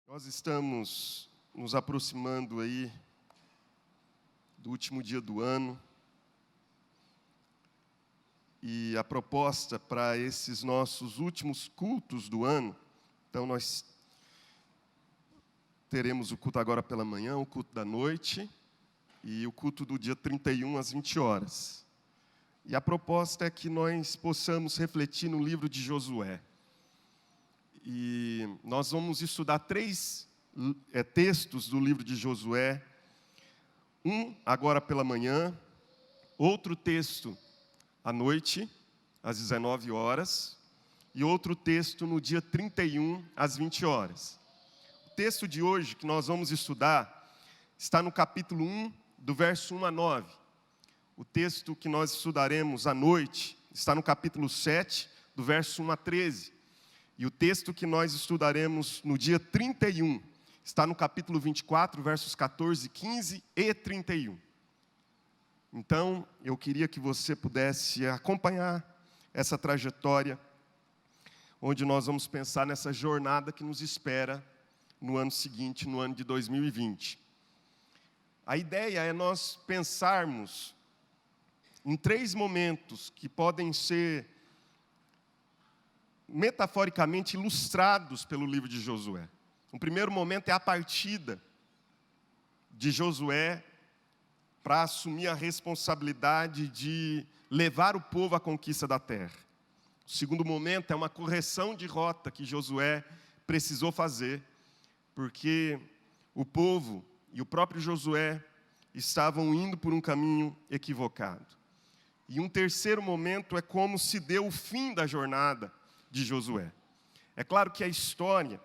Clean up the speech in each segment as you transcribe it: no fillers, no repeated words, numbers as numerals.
Nós estamos nos aproximando aí do último dia do ano e a proposta para esses nossos últimos cultos do ano, então nós teremos o culto agora pela manhã, o culto da noite e o culto do dia 31 às 20 horas. E a proposta é que nós possamos refletir no livro de Josué. E nós vamos estudar três textos do livro de Josué. Um agora pela manhã, outro texto à noite, às 19 horas, e outro texto no dia 31, às 20 horas. O texto de hoje que nós vamos estudar está no capítulo 1, do verso 1 a 9. O texto que nós estudaremos à noite está no capítulo 7, do verso 1 a 13. E o texto que nós estudaremos no dia 31 está no capítulo 24, versos 14, 15 e 31. Então, eu queria que você pudesse acompanhar essa trajetória, onde nós vamos pensar nessa jornada que nos espera no ano seguinte, no ano de 2020. A ideia é nós pensarmos em três momentos que podem ser metaforicamente ilustrados pelo livro de Josué. O primeiro momento é a partida de Josué para assumir a responsabilidade de levar o povo à conquista da terra. O segundo momento é uma correção de rota que Josué precisou fazer, porque o povo e o próprio Josué estavam indo por um caminho equivocado. E um terceiro momento é como se deu o fim da jornada de Josué. É claro que a história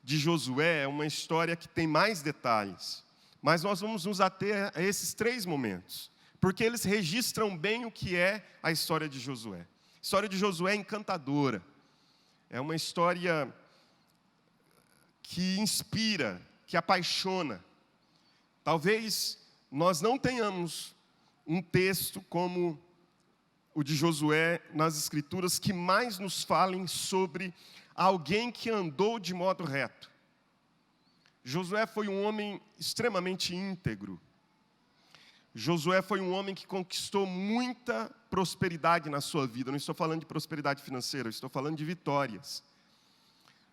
de Josué é uma história que tem mais detalhes, mas nós vamos nos ater a esses três momentos, porque eles registram bem o que é a história de Josué. A história de Josué é encantadora, é uma história que inspira, que apaixona. Talvez nós não tenhamos um texto como o de Josué nas Escrituras que mais nos falem sobre alguém que andou de modo reto. Josué foi um homem extremamente íntegro. Josué foi um homem que conquistou muita prosperidade na sua vida. Eu não estou falando de prosperidade financeira, eu estou falando de vitórias.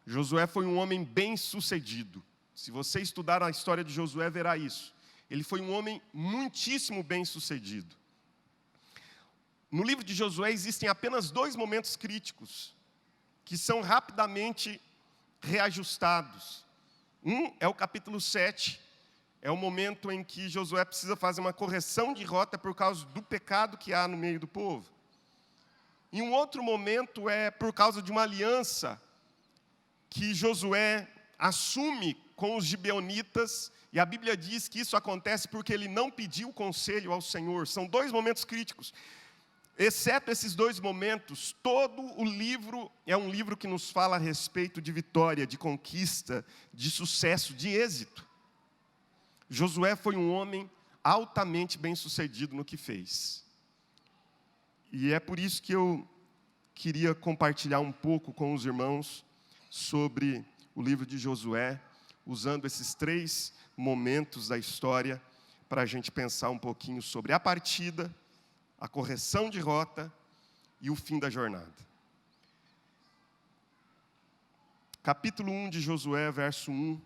Josué foi um homem bem-sucedido. Se você estudar a história de Josué, verá isso. Ele foi um homem muitíssimo bem-sucedido. No livro de Josué existem apenas dois momentos críticos, que são rapidamente reajustados. Um é o capítulo 7, é o momento em que Josué precisa fazer uma correção de rota por causa do pecado que há no meio do povo. E um outro momento é por causa de uma aliança que Josué assume com os gibeonitas, e a Bíblia diz que isso acontece porque ele não pediu conselho ao Senhor. São dois momentos críticos. Exceto esses dois momentos, todo o livro é um livro que nos fala a respeito de vitória, de conquista, de sucesso, de êxito. Josué foi um homem altamente bem-sucedido no que fez. E é por isso que eu queria compartilhar um pouco com os irmãos sobre o livro de Josué, usando esses três momentos da história para a gente pensar um pouquinho sobre a partida, a correção de rota e o fim da jornada. Capítulo 1 de Josué, verso 1,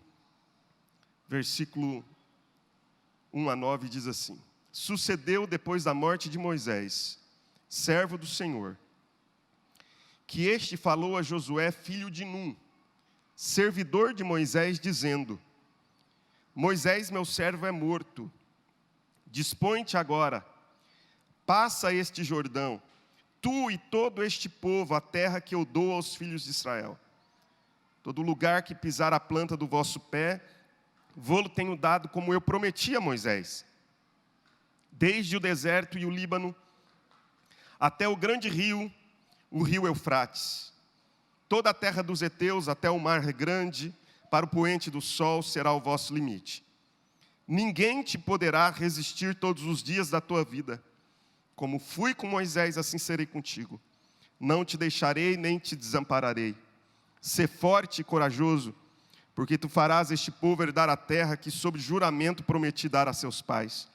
versículo 1 a 9, diz assim: Sucedeu depois da morte de Moisés, servo do Senhor, que este falou a Josué, filho de Num, servidor de Moisés, dizendo: Moisés, meu servo, é morto. Dispõe-te agora, passa este Jordão, tu e todo este povo, a terra que eu dou aos filhos de Israel. Todo lugar que pisar a planta do vosso pé, vô-lo tenho dado como eu prometi a Moisés. Desde o deserto e o Líbano, até o grande rio, o rio Eufrates. Toda a terra dos heteus, até o mar grande, para o poente do sol, será o vosso limite. Ninguém te poderá resistir todos os dias da tua vida. Como fui com Moisés, assim serei contigo. Não te deixarei, nem te desampararei. Sê forte e corajoso, porque tu farás este povo herdar a terra que sob juramento prometi dar a seus pais.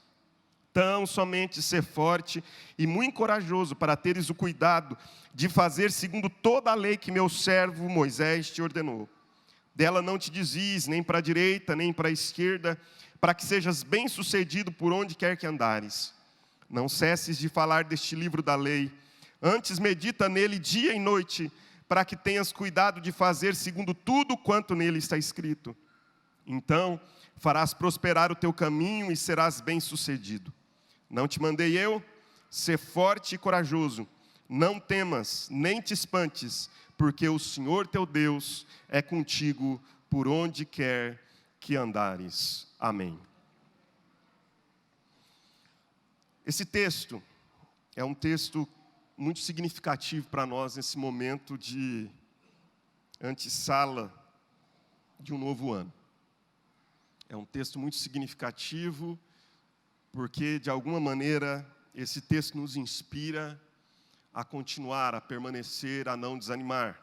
Tão somente ser forte e muito corajoso para teres o cuidado de fazer segundo toda a lei que meu servo Moisés te ordenou. Dela não te desvies nem para a direita, nem para a esquerda, para que sejas bem-sucedido por onde quer que andares. Não cesses de falar deste livro da lei, antes medita nele dia e noite, para que tenhas cuidado de fazer segundo tudo quanto nele está escrito. Então farás prosperar o teu caminho e serás bem-sucedido. Não te mandei eu? Sê forte e corajoso. Não temas, nem te espantes, porque o Senhor teu Deus é contigo por onde quer que andares. Amém. Esse texto é um texto muito significativo para nós nesse momento de antessala de um novo ano. É um texto muito significativo, porque, de alguma maneira, esse texto nos inspira a continuar, a permanecer, a não desanimar.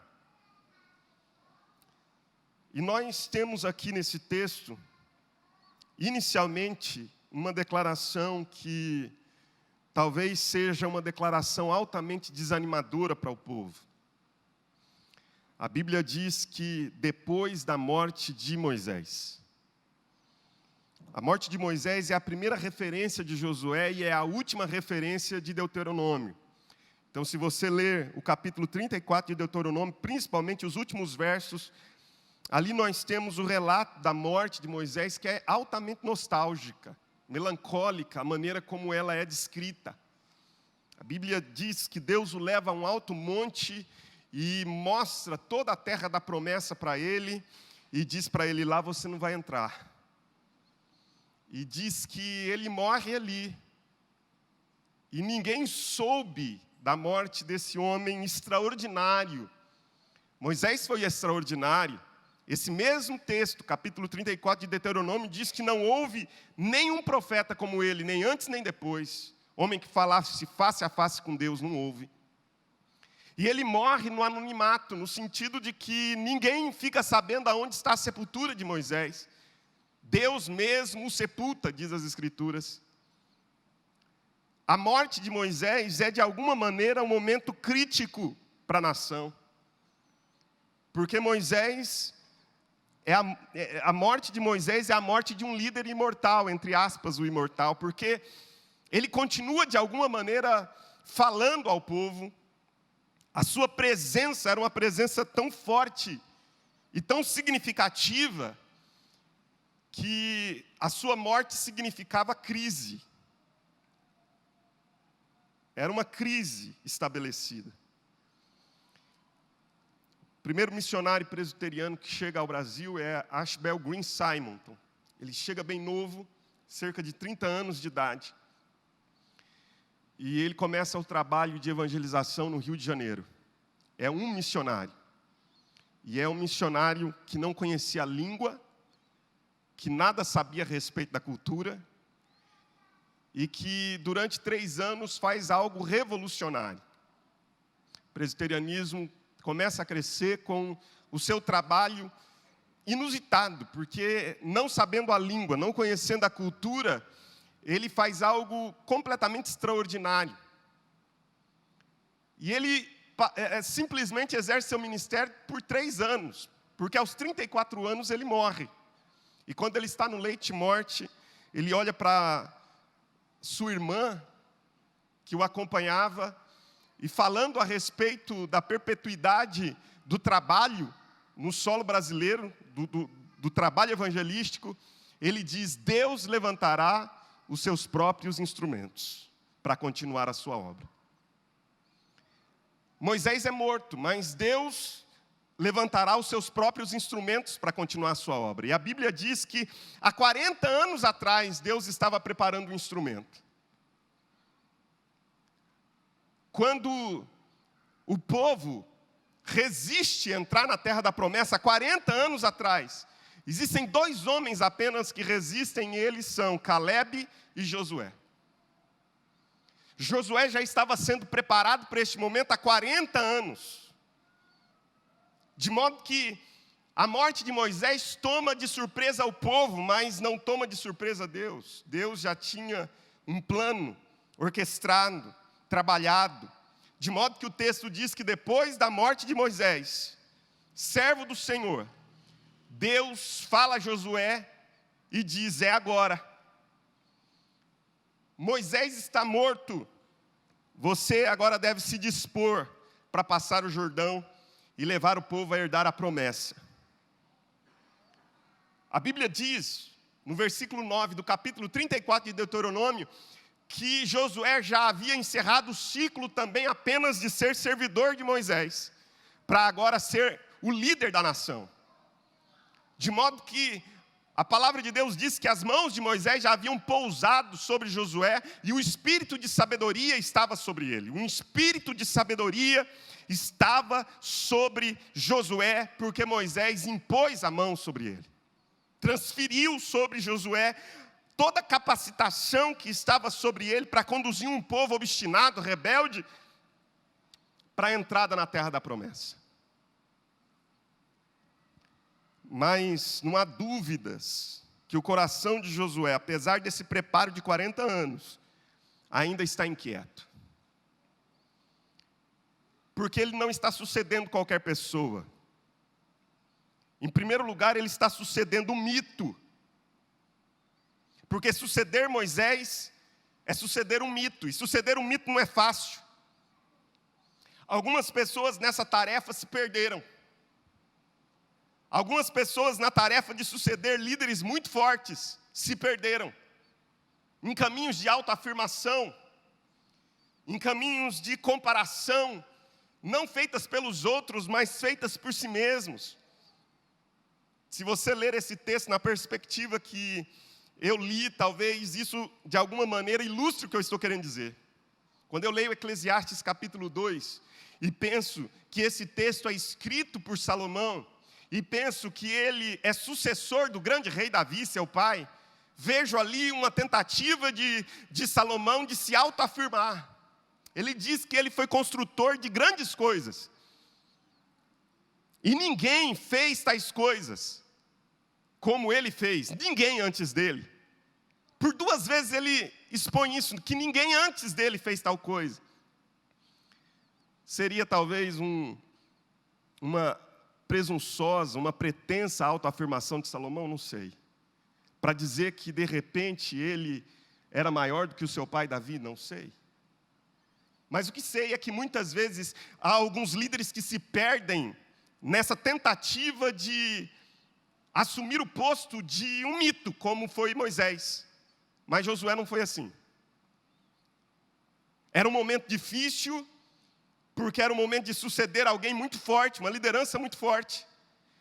E nós temos aqui nesse texto, inicialmente, uma declaração que talvez seja uma declaração altamente desanimadora para o povo. A Bíblia diz que depois da morte de Moisés, a morte de Moisés é a primeira referência de Josué e é a última referência de Deuteronômio. Então, se você ler o capítulo 34 de Deuteronômio, principalmente os últimos versos, ali nós temos o relato da morte de Moisés, que é altamente nostálgica, melancólica, a maneira como ela é descrita. A Bíblia diz que Deus o leva a um alto monte e mostra toda a terra da promessa para ele, e diz para ele, lá você não vai entrar. E diz que ele morre ali. E ninguém soube da morte desse homem extraordinário. Moisés foi extraordinário. Esse mesmo texto, capítulo 34 de Deuteronômio, diz que não houve nenhum profeta como ele, nem antes nem depois. Homem que falasse face a face com Deus, não houve. E ele morre no anonimato, no sentido de que ninguém fica sabendo aonde está a sepultura de Moisés. Deus mesmo o sepulta, diz as Escrituras. A morte de Moisés é, de alguma maneira, um momento crítico para a nação. Porque Moisés, a morte de Moisés é a morte de um líder imortal, entre aspas, o imortal, porque ele continua, de alguma maneira, falando ao povo. A sua presença era uma presença tão forte e tão significativa, que a sua morte significava crise. Era uma crise estabelecida. O primeiro missionário presbiteriano que chega ao Brasil é Ashbel Green Simonton. Ele chega bem novo, cerca de 30 anos de idade. E ele começa o trabalho de evangelização no Rio de Janeiro. É um missionário. E é um missionário que não conhecia a língua, que nada sabia a respeito da cultura, e que durante 3 anos faz algo revolucionário. O presbiterianismo começa a crescer com o seu trabalho inusitado, porque não sabendo a língua, não conhecendo a cultura, ele faz algo completamente extraordinário. E ele simplesmente exerce seu ministério por 3 anos, porque aos 34 anos ele morre. E quando ele está no leito de morte, ele olha para sua irmã, que o acompanhava, e falando a respeito da perpetuidade do trabalho no solo brasileiro, do trabalho evangelístico, ele diz, Deus levantará os seus próprios instrumentos para continuar a sua obra. Moisés é morto, mas Deus levantará os seus próprios instrumentos para continuar a sua obra. E a Bíblia diz que há 40 anos atrás, Deus estava preparando um instrumento. Quando o povo resiste a entrar na terra da promessa, há 40 anos atrás, existem 2 homens apenas que resistem, e eles são Caleb e Josué. Josué já estava sendo preparado para este momento há 40 anos. De modo que A morte de Moisés toma de surpresa o povo, mas não toma de surpresa Deus. Deus já tinha um plano orquestrado, trabalhado, de modo que o texto diz que depois da morte de Moisés, servo do Senhor, Deus fala a Josué e diz: é agora. Moisés está morto, você agora deve se dispor para passar o Jordão e levar o povo a herdar a promessa. A Bíblia diz, no versículo 9 do capítulo 34 de Deuteronômio, que Josué já havia encerrado o ciclo também apenas de ser servidor de Moisés, para agora ser o líder da nação. De modo que a palavra de Deus diz que as mãos de Moisés já haviam pousado sobre Josué e o espírito de sabedoria estava sobre ele. Um espírito de sabedoria estava sobre Josué, porque Moisés impôs a mão sobre ele. Transferiu sobre Josué toda a capacitação que estava sobre ele para conduzir um povo obstinado, rebelde, para a entrada na terra da promessa. Mas não há dúvidas que o coração de Josué, apesar desse preparo de 40 anos, ainda está inquieto. Porque ele não está sucedendo qualquer pessoa. Em primeiro lugar, ele está sucedendo um mito. Porque suceder Moisés é suceder um mito. E suceder um mito não é fácil. Algumas pessoas nessa tarefa se perderam. Algumas pessoas na tarefa de suceder líderes muito fortes se perderam. Em caminhos de autoafirmação, em caminhos de comparação, não feitas pelos outros, mas feitas por si mesmos. Se você ler esse texto na perspectiva que eu li, talvez isso de alguma maneira ilustre o que eu estou querendo dizer. Quando eu leio Eclesiastes capítulo 2 e penso que esse texto é escrito por Salomão, e penso que ele é sucessor do grande rei Davi, seu pai, vejo ali uma tentativa de Salomão de se autoafirmar. Ele diz que ele foi construtor de grandes coisas. E ninguém fez tais coisas como ele fez, ninguém antes dele. Por 2 vezes ele expõe isso, que ninguém antes dele fez tal coisa. Seria talvez uma presunçosa, uma pretensa autoafirmação de Salomão, não sei. Para dizer que de repente ele era maior do que o seu pai Davi, não sei. Mas o que sei é que muitas vezes há alguns líderes que se perdem nessa tentativa de assumir o posto de um mito, como foi Moisés. Mas Josué não foi assim. Era um momento difícil, porque era um momento de suceder alguém muito forte, uma liderança muito forte.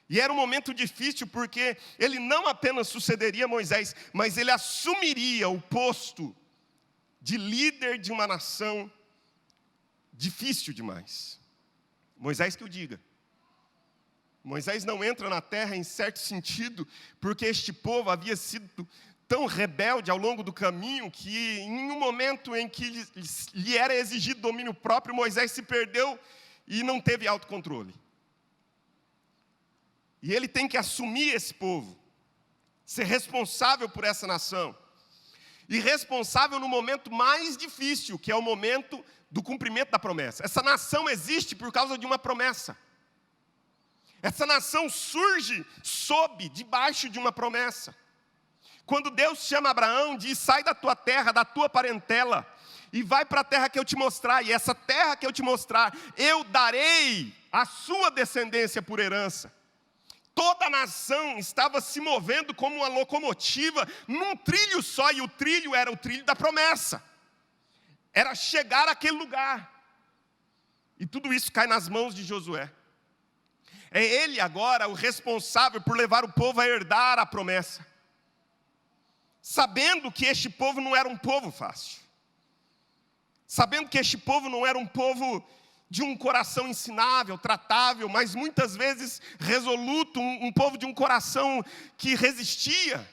E era um momento difícil porque ele não apenas sucederia Moisés, mas ele assumiria o posto de líder de uma nação difícil demais. Moisés que o diga. Moisés não entra na terra em certo sentido, porque este povo havia sido tão rebelde ao longo do caminho, que em um momento em que lhe era exigido domínio próprio, Moisés se perdeu e não teve autocontrole. E ele tem que assumir esse povo, ser responsável por essa nação. E responsável no momento mais difícil, que é o momento do cumprimento da promessa. Essa nação existe por causa de uma promessa. Essa nação surge debaixo de uma promessa. Quando Deus chama Abraão, diz: sai da tua terra, da tua parentela, e vai para a terra que eu te mostrar, e essa terra que eu te mostrar, eu darei a sua descendência por herança. Toda a nação estava se movendo como uma locomotiva, num trilho só, e o trilho era o trilho da promessa. Era chegar àquele lugar. E tudo isso cai nas mãos de Josué. É ele agora o responsável por levar o povo a herdar a promessa. Sabendo que este povo não era um povo fácil. Sabendo que este povo não era um povo de um coração ensinável, tratável, mas muitas vezes resoluto, um povo de um coração que resistia.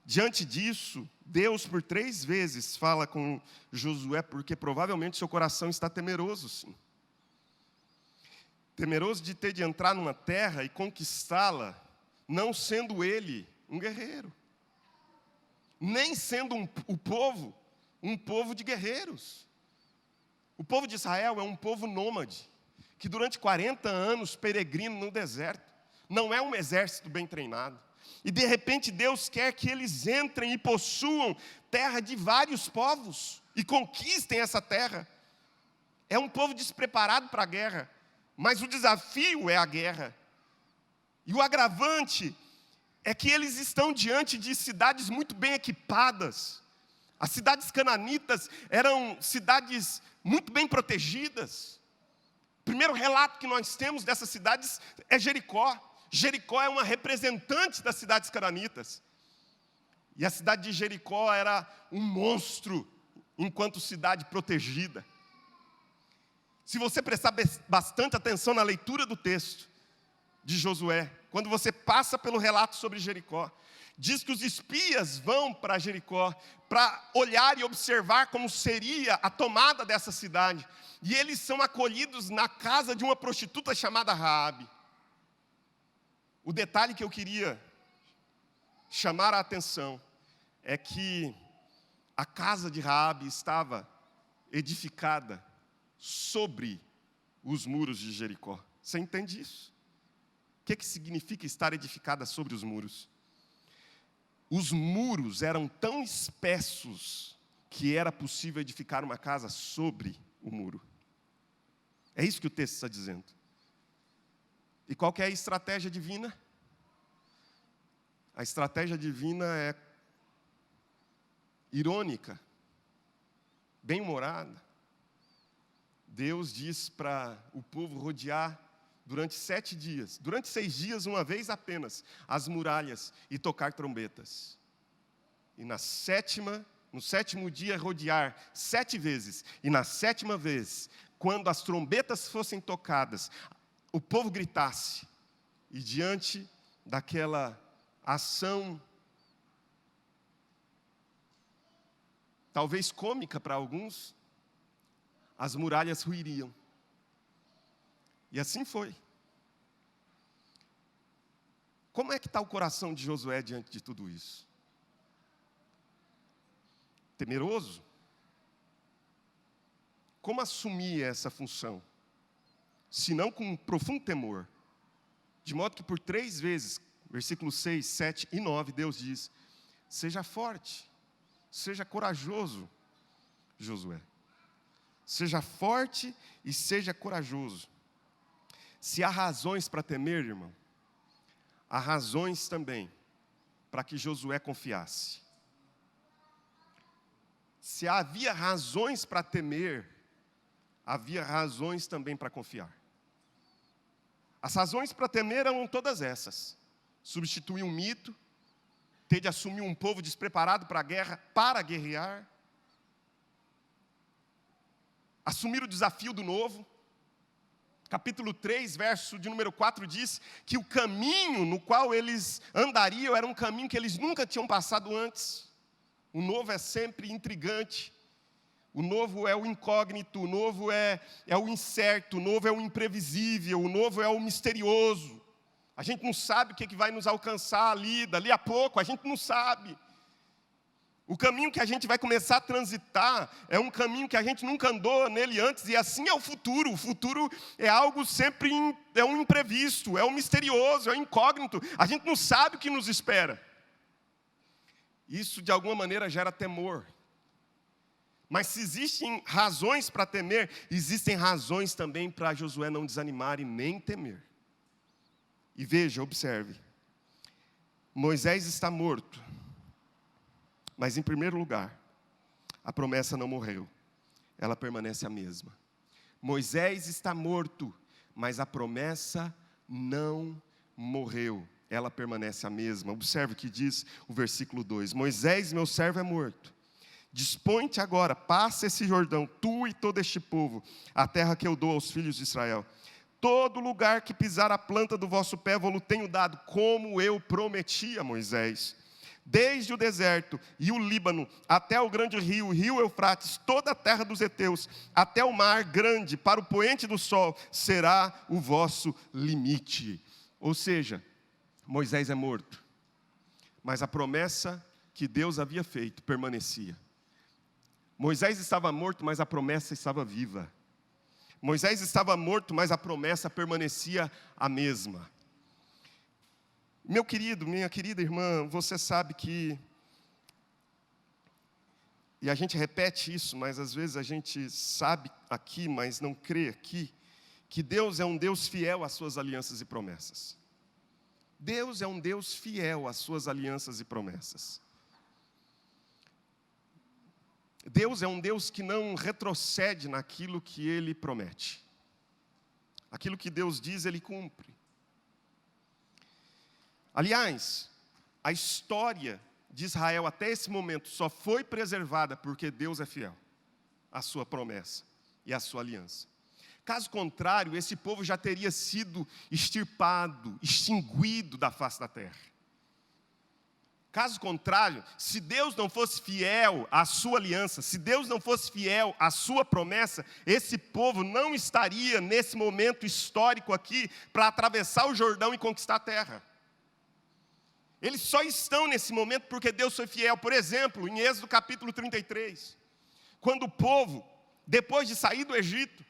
Diante disso, Deus por 3 vezes fala com Josué, porque provavelmente seu coração está temeroso, sim. temeroso de ter de entrar numa terra e conquistá-la, não sendo ele um guerreiro, nem sendo o povo um povo de guerreiros. O povo de Israel é um povo nômade, que durante 40 anos peregrina no deserto. Não é um exército bem treinado. E de repente Deus quer que eles entrem e possuam terra de vários povos e conquistem essa terra. É um povo despreparado para a guerra, mas o desafio é a guerra. E o agravante é que eles estão diante de cidades muito bem equipadas. As cidades cananitas eram cidades muito bem protegidas. O primeiro relato que nós temos dessas cidades é Jericó. Jericó é uma representante das cidades cananitas. E a cidade de Jericó era um monstro enquanto cidade protegida. Se você prestar bastante atenção na leitura do texto de Josué, quando você passa pelo relato sobre Jericó, diz que os espias vão para Jericó para olhar e observar como seria a tomada dessa cidade. E eles são acolhidos na casa de uma prostituta chamada Raabe. O detalhe que eu queria chamar a atenção é que a casa de Raabe estava edificada sobre os muros de Jericó. Você entende isso? O que significa estar edificada sobre os muros? Os muros eram tão espessos que era possível edificar uma casa sobre o muro. É isso que o texto está dizendo. E qual que é a estratégia divina? A estratégia divina é irônica, bem-humorada. Deus diz para o povo rodear durante 7 dias, durante 6 dias, uma vez apenas, as muralhas e tocar trombetas. E no 7º dia rodear 7 vezes. E na 7ª vez, quando as trombetas fossem tocadas, o povo gritasse. E diante daquela ação, talvez cômica para alguns, as muralhas ruiriam. E assim foi. Como é que está o coração de Josué diante de tudo isso? Temeroso? Como assumir essa função? Se não com um profundo temor. De modo que por 3 vezes, versículos 6, 7 e 9, Deus diz: seja forte, seja corajoso, Josué. Seja forte e seja corajoso. Se há razões para temer, irmão, há razões também para que Josué confiasse. Se havia razões para temer, havia razões também para confiar. As razões para temer eram todas essas: substituir um mito, ter de assumir um povo despreparado para a guerra, para guerrear, assumir o desafio do novo. Capítulo 3, verso de número 4 diz que o caminho no qual eles andariam era um caminho que eles nunca tinham passado antes. O novo é sempre intrigante, o novo é o incógnito, o novo é o incerto, o novo é o imprevisível, o novo é o misterioso. A gente não sabe o que vai nos alcançar dali a pouco, a gente não sabe. O caminho que a gente vai começar a transitar é um caminho que a gente nunca andou nele antes, e assim é o futuro. O futuro é algo sempre, é um imprevisto, é um misterioso, é um incógnito. A gente não sabe o que nos espera. Isso, de alguma maneira, gera temor. Mas se existem razões para temer, existem razões também para Josué não desanimar e nem temer. E veja, observe. Moisés está morto. Mas, em primeiro lugar, a promessa não morreu. Ela permanece a mesma. Moisés está morto, mas a promessa não morreu. Ela permanece a mesma. Observe o que diz o versículo 2. Moisés, meu servo, é morto. Dispõe-te agora, passa esse Jordão, tu e todo este povo, a terra que eu dou aos filhos de Israel. Todo lugar que pisar a planta do vosso pé, vou-lo tenho dado, como eu prometi a Moisés. desde o deserto e o Líbano, até o grande rio, o rio Eufrates, toda a terra dos heteus, até o mar grande, para o poente do sol, será o vosso limite. Ou seja, Moisés é morto, mas a promessa que Deus havia feito permanecia. Moisés estava morto, mas a promessa estava viva. Moisés estava morto, mas a promessa permanecia a mesma. Meu querido, minha querida irmã, você sabe que, e a gente repete isso, mas às vezes a gente sabe aqui, mas não crê aqui, que Deus é um Deus fiel às suas alianças e promessas. Deus é um Deus fiel às suas alianças e promessas. Deus é um Deus que não retrocede naquilo que Ele promete. Aquilo que Deus diz, Ele cumpre. Aliás, a história de Israel até esse momento só foi preservada porque Deus é fiel à sua promessa e à sua aliança. Caso contrário, esse povo já teria sido extirpado, extinguido da face da terra. Caso contrário, se Deus não fosse fiel à sua aliança, se Deus não fosse fiel à sua promessa, esse povo não estaria nesse momento histórico aqui para atravessar o Jordão e conquistar a terra. Eles só estão nesse momento porque Deus foi fiel. Por exemplo, em Êxodo capítulo 33, quando o povo, depois de sair do Egito,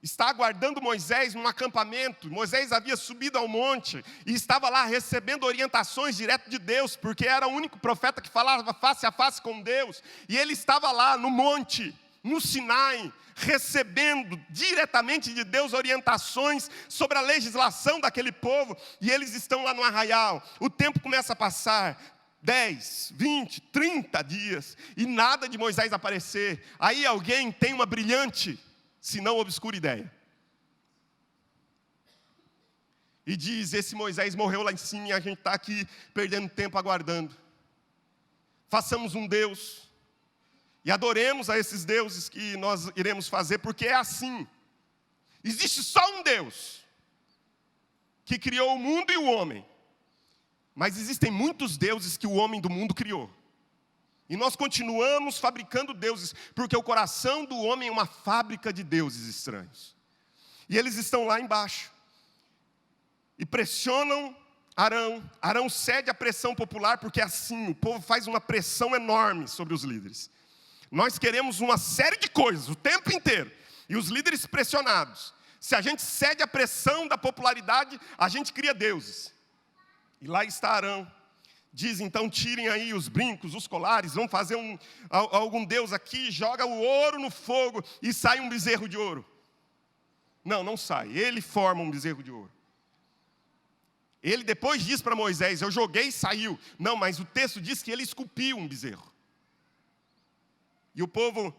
está aguardando Moisés num acampamento. Moisés havia subido ao monte e estava lá recebendo orientações direto de Deus, porque era o único profeta que falava face a face com Deus. E ele estava lá no monte, no Sinai, recebendo diretamente de Deus orientações sobre a legislação daquele povo. E eles estão lá no arraial. O tempo começa a passar. 10, 20, 30 dias. E nada de Moisés aparecer. Aí alguém tem uma brilhante, se não obscura ideia. E diz, esse Moisés morreu lá em cima e a gente está aqui perdendo tempo aguardando. Façamos um Deus e adoremos a esses deuses que nós iremos fazer, porque é assim. Existe só um Deus que criou o mundo e o homem. Mas existem muitos deuses que o homem do mundo criou. E nós continuamos fabricando deuses, porque o coração do homem é uma fábrica de deuses estranhos. E eles estão lá embaixo. E pressionam Arão. Arão cede à pressão popular, porque é assim, o povo faz uma pressão enorme sobre os líderes. Nós queremos uma série de coisas, o tempo inteiro. E os líderes pressionados. Se a gente cede à pressão da popularidade, a gente cria deuses. E lá está Arão. Diz, então, tirem aí os brincos, os colares, vão fazer algum deus aqui, joga o ouro no fogo e sai um bezerro de ouro. Não, não sai. Ele forma um bezerro de ouro. Ele depois diz para Moisés, eu joguei e saiu. Não, mas o texto diz que ele esculpiu um bezerro. E o povo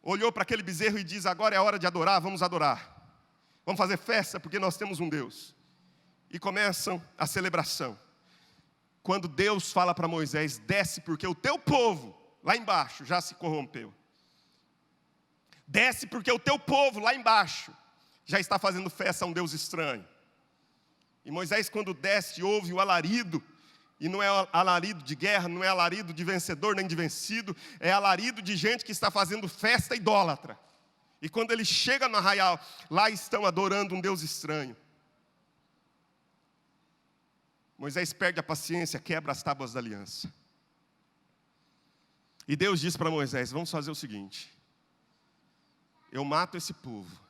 olhou para aquele bezerro e diz, agora é hora de adorar, vamos adorar. Vamos fazer festa porque nós temos um Deus. E começam a celebração. Quando Deus fala para Moisés, desce porque o teu povo, lá embaixo, já se corrompeu. Desce porque o teu povo, lá embaixo, já está fazendo festa a um Deus estranho. E Moisés, quando desce, ouve o alarido. E não é alarido de guerra, não é alarido de vencedor nem de vencido. É alarido de gente que está fazendo festa idólatra. E quando ele chega no arraial, lá estão adorando um Deus estranho. Moisés perde a paciência, quebra as tábuas da aliança. E Deus diz para Moisés, vamos fazer o seguinte. Eu mato esse povo.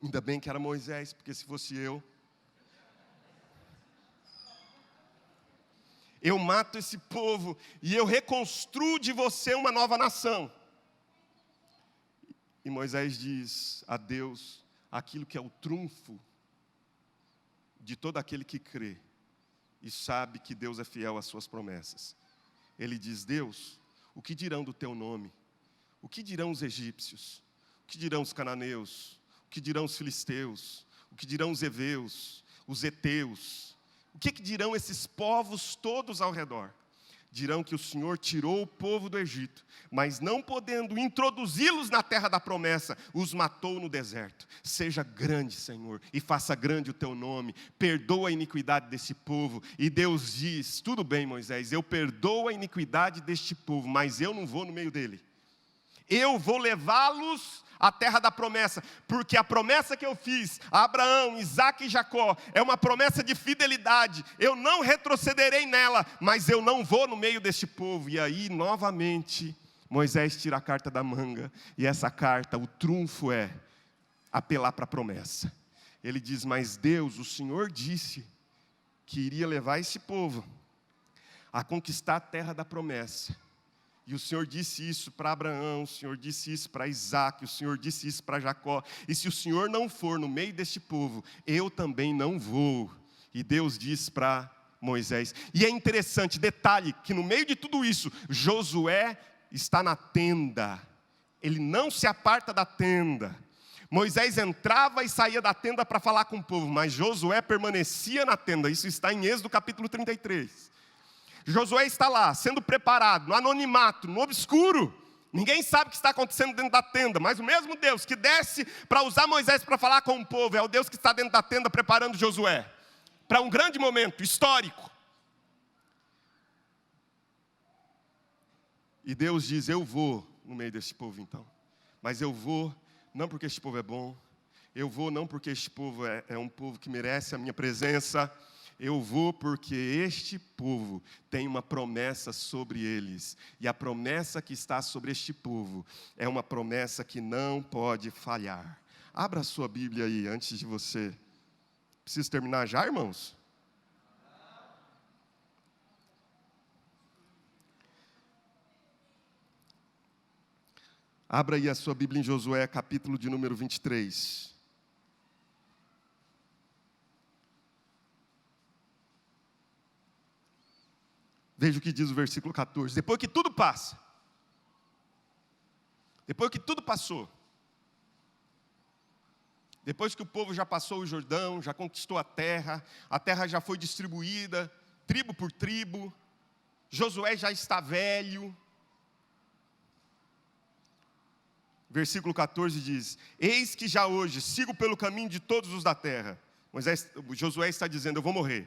Ainda bem que era Moisés, porque se fosse eu mato esse povo e eu reconstruo de você uma nova nação. E Moisés diz a Deus aquilo que é o trunfo de todo aquele que crê e sabe que Deus é fiel às suas promessas. Ele diz, Deus, o que dirão do teu nome? O que dirão os egípcios? O que dirão os cananeus? O que dirão os filisteus? O que dirão os heveus? Os heteus? O que dirão esses povos todos ao redor? dirão que o Senhor tirou o povo do Egito, mas não podendo introduzi-los na terra da promessa, os matou no deserto. Seja grande, Senhor, e faça grande o teu nome, perdoa a iniquidade desse povo. E Deus diz, tudo bem, Moisés, eu perdoo a iniquidade deste povo, mas eu não vou no meio dele. Eu vou levá-los à terra da promessa, porque a promessa que eu fiz a Abraão, Isaque e Jacó é uma promessa de fidelidade. Eu não retrocederei nela, mas eu não vou no meio deste povo. E aí, novamente, Moisés tira a carta da manga, e essa carta, o trunfo é apelar para a promessa. Ele diz, mas Deus, o Senhor disse que iria levar esse povo a conquistar a terra da promessa. E o Senhor disse isso para Abraão, o Senhor disse isso para Isaque, o Senhor disse isso para Jacó. E se o Senhor não for no meio deste povo, eu também não vou. E Deus diz para Moisés. E é interessante, detalhe, que no meio de tudo isso, Josué está na tenda. Ele não se aparta da tenda. Moisés entrava e saía da tenda para falar com o povo, mas Josué permanecia na tenda. Isso está em Êxodo capítulo 33. Josué está lá, sendo preparado, no anonimato, no obscuro. Ninguém sabe o que está acontecendo dentro da tenda, mas o mesmo Deus que desce para usar Moisés para falar com o povo, é o Deus que está dentro da tenda preparando Josué para um grande momento histórico. E Deus diz, eu vou no meio deste povo então. Mas eu vou, não porque este povo é bom, eu vou não porque este povo é um povo que merece a minha presença, eu vou porque este povo tem uma promessa sobre eles. E a promessa que está sobre este povo é uma promessa que não pode falhar. Abra a sua Bíblia aí, antes de você. Preciso terminar já, irmãos? Abra aí a sua Bíblia em Josué, capítulo de número 23. Veja o que diz o versículo 14. Depois que tudo passa. Depois que tudo passou. Depois que o povo já passou o Jordão, já conquistou a terra já foi distribuída, tribo por tribo. Josué já está velho. Versículo 14 diz, eis que já hoje sigo pelo caminho de todos os da terra. Josué está dizendo, eu vou morrer.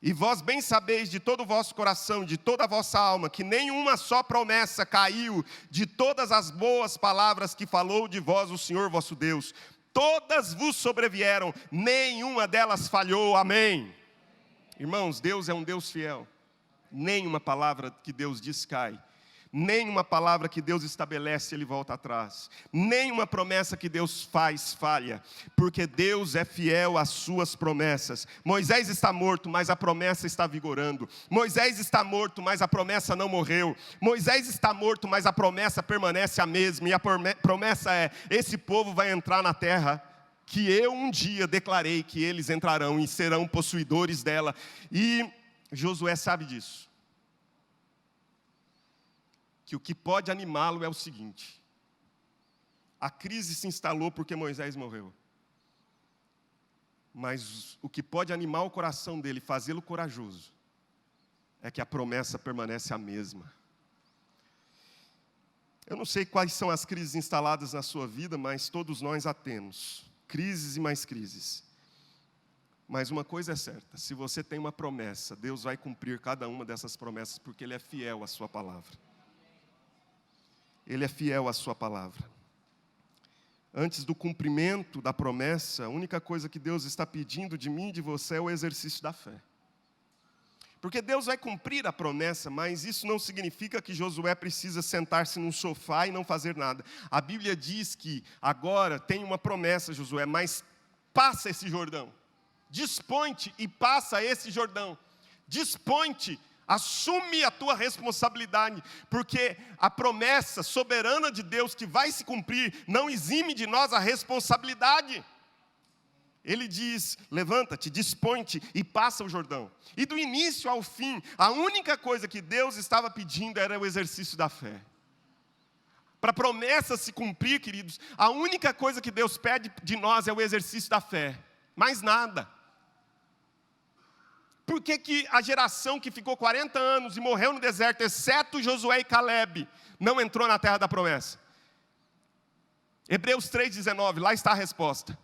E vós bem sabeis de todo o vosso coração, de toda a vossa alma, que nenhuma só promessa caiu de todas as boas palavras que falou de vós o Senhor vosso Deus. Todas vos sobrevieram, nenhuma delas falhou. Amém. Irmãos, Deus é um Deus fiel. Nenhuma palavra que Deus diz cai. Nenhuma palavra que Deus estabelece, Ele volta atrás. Nenhuma promessa que Deus faz, falha. Porque Deus é fiel às suas promessas. Moisés está morto, mas a promessa está vigorando. Moisés está morto, mas a promessa não morreu. Moisés está morto, mas a promessa permanece a mesma. E a promessa é, esse povo vai entrar na terra que eu um dia declarei que eles entrarão e serão possuidores dela. E Josué sabe disso. Que o que pode animá-lo é o seguinte: a crise se instalou porque Moisés morreu. Mas o que pode animar o coração dele, fazê-lo corajoso, é que a promessa permanece a mesma. Eu não sei quais são as crises instaladas na sua vida, mas todos nós a temos. Crises e mais crises. Mas uma coisa é certa, se você tem uma promessa, Deus vai cumprir cada uma dessas promessas, porque Ele é fiel à sua palavra. Ele é fiel à sua palavra. Antes do cumprimento da promessa, a única coisa que Deus está pedindo de mim e de você é o exercício da fé. Porque Deus vai cumprir a promessa, mas isso não significa que Josué precisa sentar-se num sofá e não fazer nada. A Bíblia diz que agora tem uma promessa, Josué, mas passa esse Jordão. Dispõe-te e passa esse Jordão. Dispõe-te. Assume a tua responsabilidade, porque a promessa soberana de Deus que vai se cumprir, não exime de nós a responsabilidade. Ele diz, levanta-te, dispõe-te e passa o Jordão. E do início ao fim, a única coisa que Deus estava pedindo era o exercício da fé. Para a promessa se cumprir, queridos, a única coisa que Deus pede de nós é o exercício da fé. Mais nada. Por que que a geração que ficou 40 anos e morreu no deserto, exceto Josué e Caleb, não entrou na terra da promessa? Hebreus 3,19, lá está a resposta.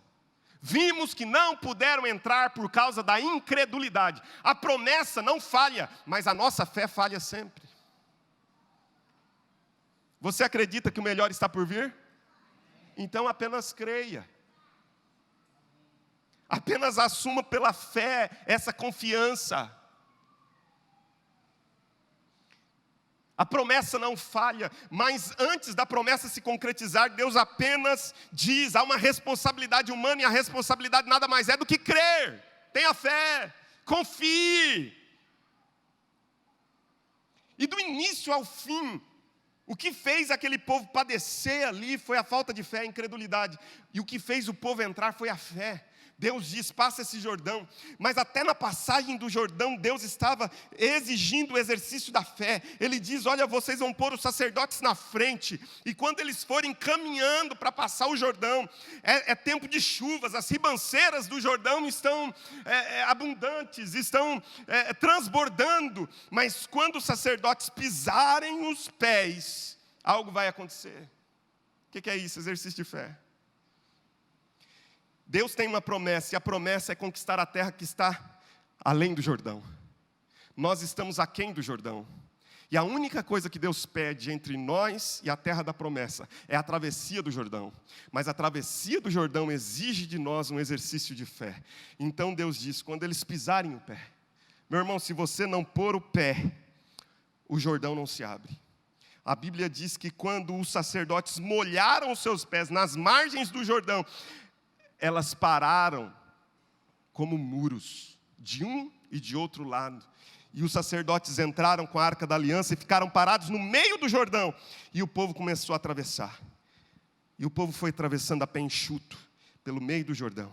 Vimos que não puderam entrar por causa da incredulidade. A promessa não falha, mas a nossa fé falha sempre. Você acredita que o melhor está por vir? Então apenas creia. Apenas assuma pela fé essa confiança. A promessa não falha, mas antes da promessa se concretizar, Deus apenas diz, há uma responsabilidade humana, e a responsabilidade nada mais é do que crer. Tenha fé, confie. E do início ao fim, o que fez aquele povo padecer ali foi a falta de fé, a incredulidade. E o que fez o povo entrar foi a fé. Deus diz, passa esse Jordão. Mas até na passagem do Jordão, Deus estava exigindo o exercício da fé. Ele diz, olha, vocês vão pôr os sacerdotes na frente. E quando eles forem caminhando para passar o Jordão, é tempo de chuvas. As ribanceiras do Jordão estão abundantes, estão transbordando. Mas quando os sacerdotes pisarem os pés, algo vai acontecer. O que é isso? Exercício de fé. Deus tem uma promessa, e a promessa é conquistar a terra que está além do Jordão. Nós estamos aquém do Jordão. E a única coisa que Deus pede entre nós e a terra da promessa é a travessia do Jordão. Mas a travessia do Jordão exige de nós um exercício de fé. Então Deus diz, quando eles pisarem o pé, meu irmão, se você não pôr o pé, o Jordão não se abre. A Bíblia diz que quando os sacerdotes molharam os seus pés nas margens do Jordão, elas pararam como muros, de um e de outro lado. E os sacerdotes entraram com a Arca da Aliança e ficaram parados no meio do Jordão. E o povo começou a atravessar. E o povo foi atravessando a pé enxuto, pelo meio do Jordão.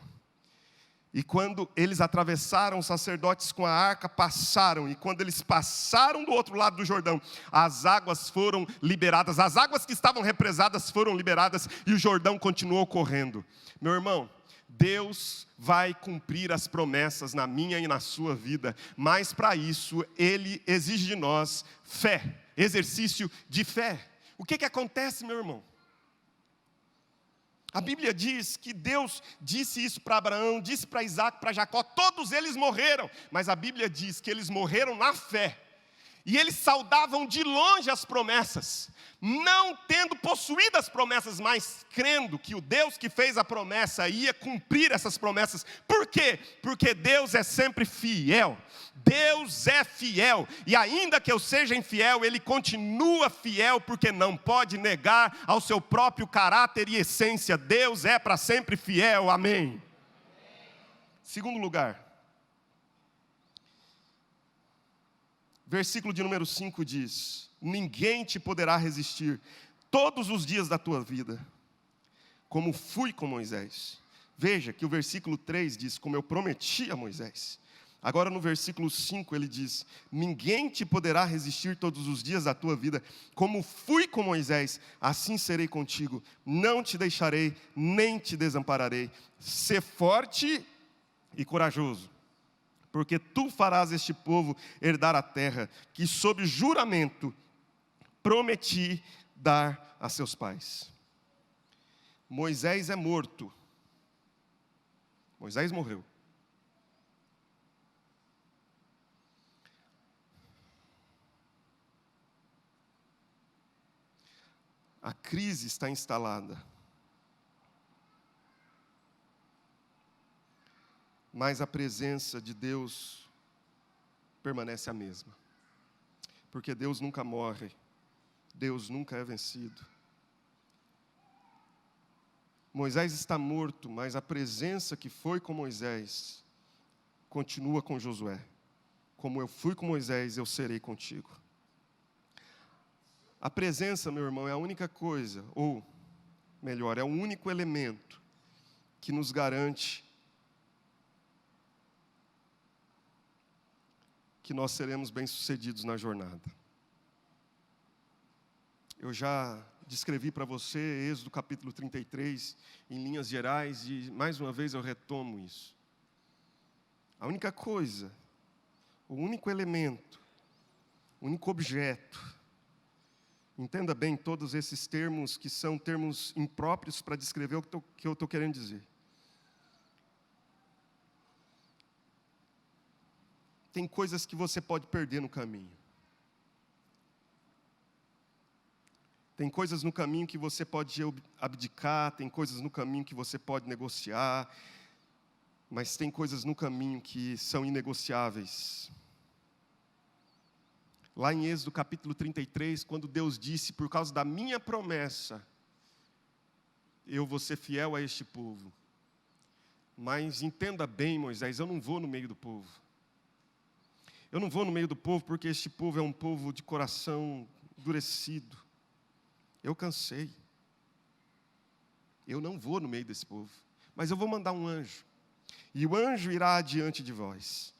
E quando eles atravessaram, os sacerdotes com a arca passaram. E quando eles passaram do outro lado do Jordão, as águas foram liberadas. As águas que estavam represadas foram liberadas e o Jordão continuou correndo. Meu irmão, Deus vai cumprir as promessas na minha e na sua vida. Mas para isso, Ele exige de nós fé, exercício de fé. O que acontece, meu irmão? A Bíblia diz que Deus disse isso para Abraão, disse para Isaac, para Jacó, todos eles morreram. Mas a Bíblia diz que eles morreram na fé. E eles saudavam de longe as promessas, não tendo possuído as promessas, mas crendo que o Deus que fez a promessa ia cumprir essas promessas. Por quê? Porque Deus é sempre fiel. Deus é fiel. E ainda que eu seja infiel, Ele continua fiel, porque não pode negar ao seu próprio caráter e essência. Deus é para sempre fiel. Amém. Segundo lugar. Versículo de número 5 diz, ninguém te poderá resistir todos os dias da tua vida, como fui com Moisés. Veja que o versículo 3 diz, como eu prometi a Moisés. Agora no versículo 5 ele diz, ninguém te poderá resistir todos os dias da tua vida, como fui com Moisés, assim serei contigo, não te deixarei, nem te desampararei. Sê forte e corajoso. Porque tu farás este povo herdar a terra, que sob juramento prometi dar a seus pais. Moisés é morto. Moisés morreu. A crise está instalada. Mas a presença de Deus permanece a mesma. Porque Deus nunca morre, Deus nunca é vencido. Moisés está morto, mas a presença que foi com Moisés continua com Josué. Como eu fui com Moisés, eu serei contigo. A presença, meu irmão, é a única coisa, ou melhor, é o único elemento que nos garante que nós seremos bem-sucedidos na jornada. Eu já descrevi para você Êxodo capítulo 33, em linhas gerais, e mais uma vez eu retomo isso. A única coisa o único elemento, o único objeto. Entenda bem todos esses termos que são termos impróprios para descrever o que eu estou querendo dizer. Tem coisas que você pode perder no caminho. Tem coisas no caminho que você pode abdicar, tem coisas no caminho que você pode negociar, mas tem coisas no caminho que são inegociáveis. Lá em Êxodo capítulo 33, quando Deus disse, por causa da minha promessa, eu vou ser fiel a este povo. Mas entenda bem, Moisés, eu não vou no meio do povo. Eu não vou no meio do povo porque este povo é um povo de coração endurecido. Eu cansei. Eu não vou no meio desse povo. Mas eu vou mandar um anjo. E o anjo irá adiante de vós.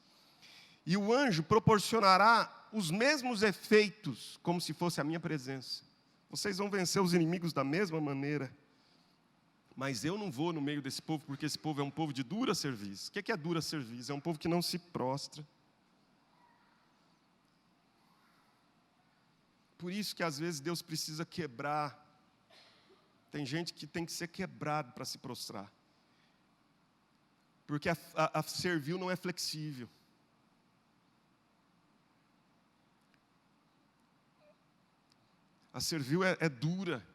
E o anjo proporcionará os mesmos efeitos, como se fosse a minha presença. Vocês vão vencer os inimigos da mesma maneira. Mas eu não vou no meio desse povo, porque esse povo é um povo de dura serviço. O que é dura serviço? É um povo que não se prostra. Por isso que às vezes Deus precisa quebrar. Tem gente que tem que ser quebrado para se prostrar. Porque a servil não é flexível. A servil é dura.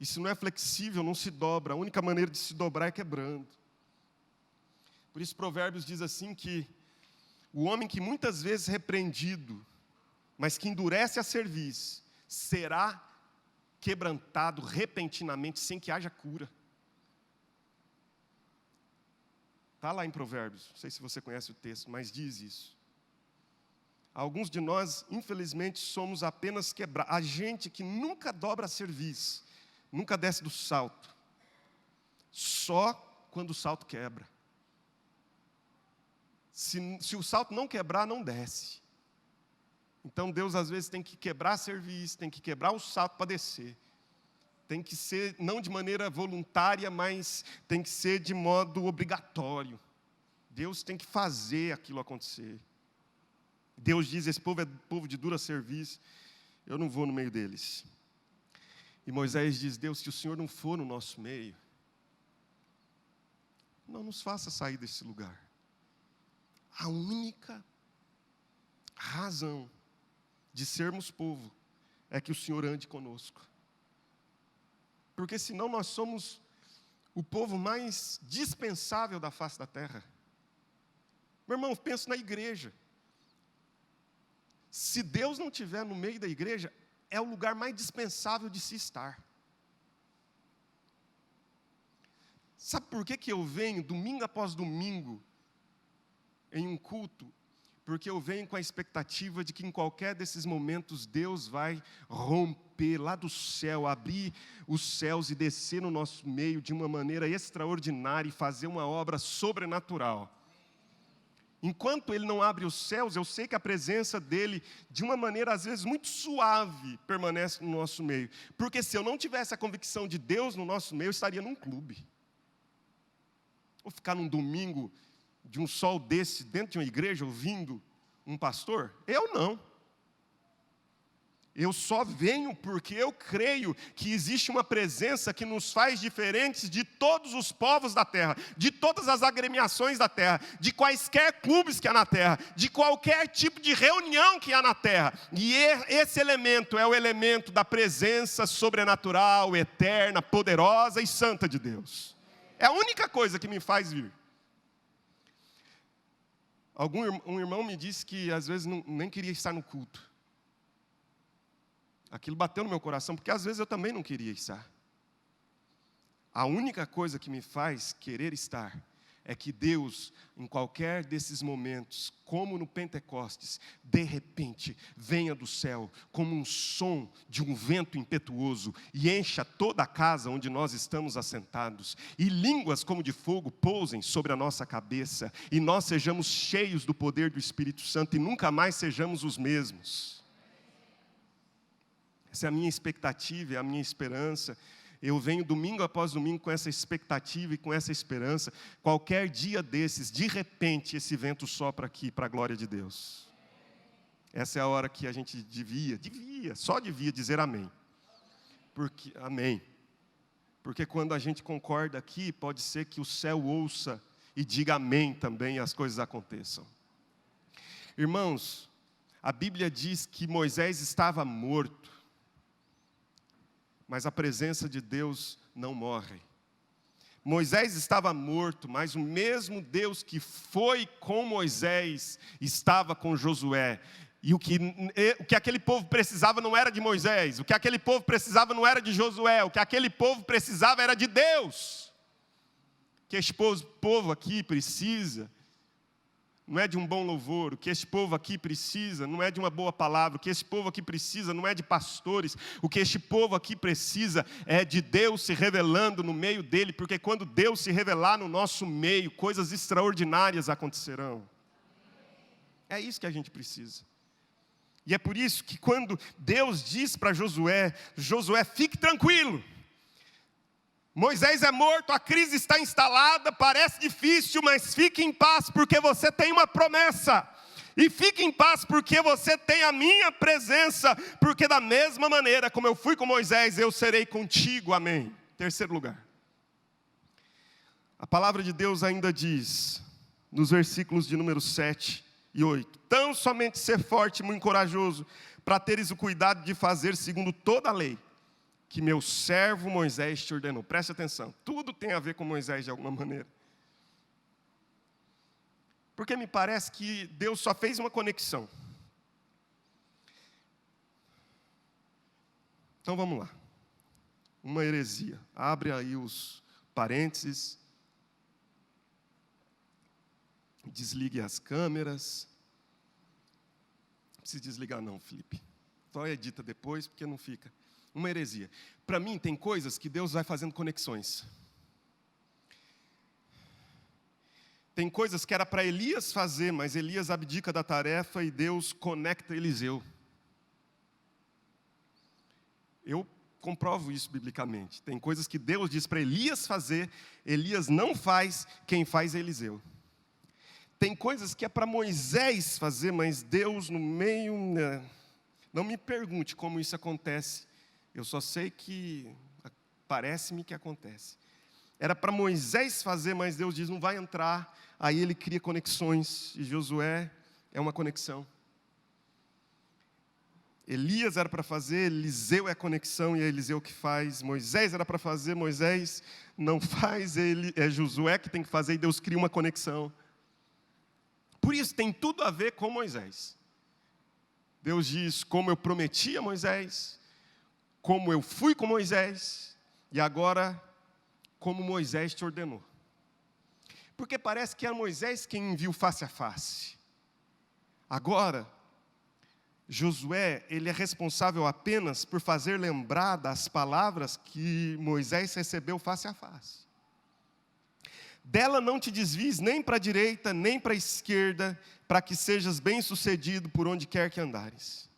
E se não é flexível, não se dobra. A única maneira de se dobrar é quebrando. Por isso Provérbios diz assim que o homem que muitas vezes é repreendido, mas que endurece a cerviz, será quebrantado repentinamente, sem que haja cura. Está lá em Provérbios, não sei se você conhece o texto, mas diz isso. Alguns de nós, infelizmente, somos apenas quebrados. A gente que nunca dobra a cerviz, nunca desce do salto. Só quando o salto quebra. Se o salto não quebrar, não desce. Então Deus às vezes tem que quebrar a cerviz, tem que quebrar o salto para descer. Tem que ser, não de maneira voluntária, mas tem que ser de modo obrigatório. Deus tem que fazer aquilo acontecer. Deus diz, esse povo é povo de dura serviço, eu não vou no meio deles. E Moisés diz, Deus, se o Senhor não for no nosso meio, não nos faça sair desse lugar. A única razão de sermos povo é que o Senhor ande conosco. Porque senão nós somos o povo mais dispensável da face da terra. Meu irmão, penso na igreja. Se Deus não estiver no meio da igreja, é o lugar mais dispensável de se estar. Sabe por que eu venho domingo após domingo em um culto? Porque eu venho com a expectativa de que em qualquer desses momentos Deus vai romper lá do céu, abrir os céus e descer no nosso meio de uma maneira extraordinária e fazer uma obra sobrenatural. Enquanto Ele não abre os céus, eu sei que a presença dEle, de uma maneira às vezes muito suave, permanece no nosso meio. Porque se eu não tivesse a convicção de Deus no nosso meio, eu estaria num clube. Ou ficar num domingo de um sol desse, dentro de uma igreja, ouvindo um pastor? Eu não. Eu só venho porque eu creio que existe uma presença que nos faz diferentes de todos os povos da terra, de todas as agremiações da terra, de quaisquer clubes que há na terra, de qualquer tipo de reunião que há na terra. E esse elemento é o elemento da presença sobrenatural, eterna, poderosa e santa de Deus. É a única coisa que me faz vir. Um irmão me disse que às vezes nem queria estar no culto. Aquilo bateu no meu coração, porque às vezes eu também não queria estar. A única coisa que me faz querer estar é que Deus, em qualquer desses momentos, como no Pentecostes, de repente, venha do céu como um som de um vento impetuoso e encha toda a casa onde nós estamos assentados, e línguas como de fogo pousem sobre a nossa cabeça, e nós sejamos cheios do poder do Espírito Santo e nunca mais sejamos os mesmos. Essa é a minha expectativa, é a minha esperança. Eu venho domingo após domingo com essa expectativa e com essa esperança. Qualquer dia desses, de repente, esse vento sopra aqui para a glória de Deus. Essa é a hora que a gente só devia dizer amém. Amém. Porque quando a gente concorda aqui, pode ser que o céu ouça e diga amém também e as coisas aconteçam. Irmãos, a Bíblia diz que Moisés estava morto, mas a presença de Deus não morre. Moisés estava morto, mas o mesmo Deus que foi com Moisés estava com Josué. E o que aquele povo precisava não era de Moisés, o que aquele povo precisava não era de Josué, o que aquele povo precisava era de Deus. O que este povo aqui precisa não é de um bom louvor, o que este povo aqui precisa não é de uma boa palavra, o que este povo aqui precisa não é de pastores, o que este povo aqui precisa é de Deus se revelando no meio dele, porque quando Deus se revelar no nosso meio, coisas extraordinárias acontecerão. É isso que a gente precisa. E é por isso que quando Deus diz para Josué, fique tranquilo. Moisés é morto, a crise está instalada, parece difícil, mas fique em paz, porque você tem uma promessa. E fique em paz, porque você tem a minha presença, porque da mesma maneira como eu fui com Moisés, eu serei contigo, amém. Terceiro lugar. A palavra de Deus ainda diz, nos versículos de número 7 e 8, tão somente ser forte e muito corajoso, para teres o cuidado de fazer segundo toda a lei, que meu servo Moisés te ordenou. Preste atenção, tudo tem a ver com Moisés de alguma maneira. Porque me parece que Deus só fez uma conexão. Então vamos lá. Uma heresia. Abre aí os parênteses. Desligue as câmeras. Não precisa desligar não, Felipe. Só edita depois, porque não fica. Uma heresia. Para mim, tem coisas que Deus vai fazendo conexões. Tem coisas que era para Elias fazer, mas Elias abdica da tarefa e Deus conecta Eliseu. Eu comprovo isso biblicamente. Tem coisas que Deus diz para Elias fazer, Elias não faz, quem faz é Eliseu. Tem coisas que é para Moisés fazer, mas Deus no meio... Não me pergunte como isso acontece. Eu só sei que parece-me que acontece. Era para Moisés fazer, mas Deus diz, não vai entrar. Aí ele cria conexões, e Josué é uma conexão. Elias era para fazer, Eliseu é a conexão, e é Eliseu que faz. Moisés era para fazer, Moisés não faz, é Josué que tem que fazer, e Deus cria uma conexão. Por isso, tem tudo a ver com Moisés. Deus diz, como eu prometi a Moisés, como eu fui com Moisés, e agora, como Moisés te ordenou. Porque parece que é Moisés quem viu face a face. Agora, Josué, ele é responsável apenas por fazer lembrar das palavras que Moisés recebeu face a face. Dela não te desvies nem para a direita, nem para a esquerda, para que sejas bem-sucedido por onde quer que andares.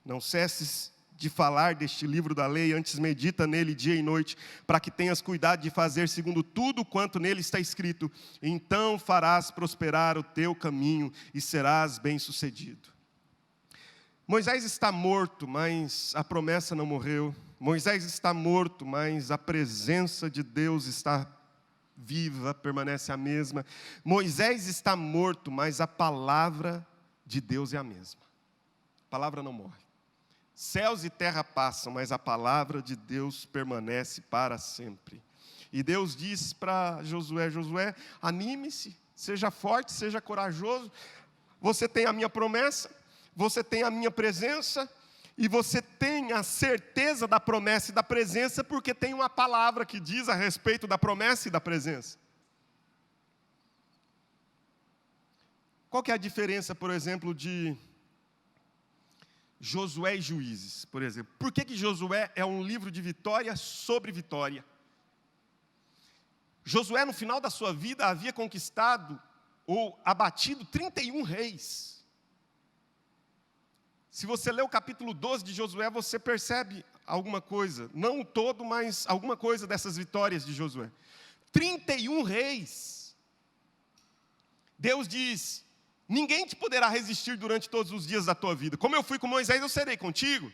Não cesses de falar deste livro da lei, antes medita nele dia e noite, para que tenhas cuidado de fazer segundo tudo quanto nele está escrito. Então farás prosperar o teu caminho e serás bem-sucedido. Moisés está morto, mas a promessa não morreu. Moisés está morto, mas a presença de Deus está viva, permanece a mesma. Moisés está morto, mas a palavra de Deus é a mesma. A palavra não morre. Céus e terra passam, mas a palavra de Deus permanece para sempre. E Deus diz para Josué, Josué, anime-se, seja forte, seja corajoso. Você tem a minha promessa, você tem a minha presença, e você tem a certeza da promessa e da presença, porque tem uma palavra que diz a respeito da promessa e da presença. Qual que é a diferença, por exemplo, de Josué e Juízes, por exemplo? Por que Josué é um livro de vitória sobre vitória? Josué, no final da sua vida, havia conquistado ou abatido 31 reis. Se você ler o capítulo 12 de Josué, você percebe alguma coisa. Não o todo, mas alguma coisa dessas vitórias de Josué. 31 reis. Deus diz, Ninguém te poderá resistir durante todos os dias da tua vida. Como eu fui com Moisés, eu serei contigo.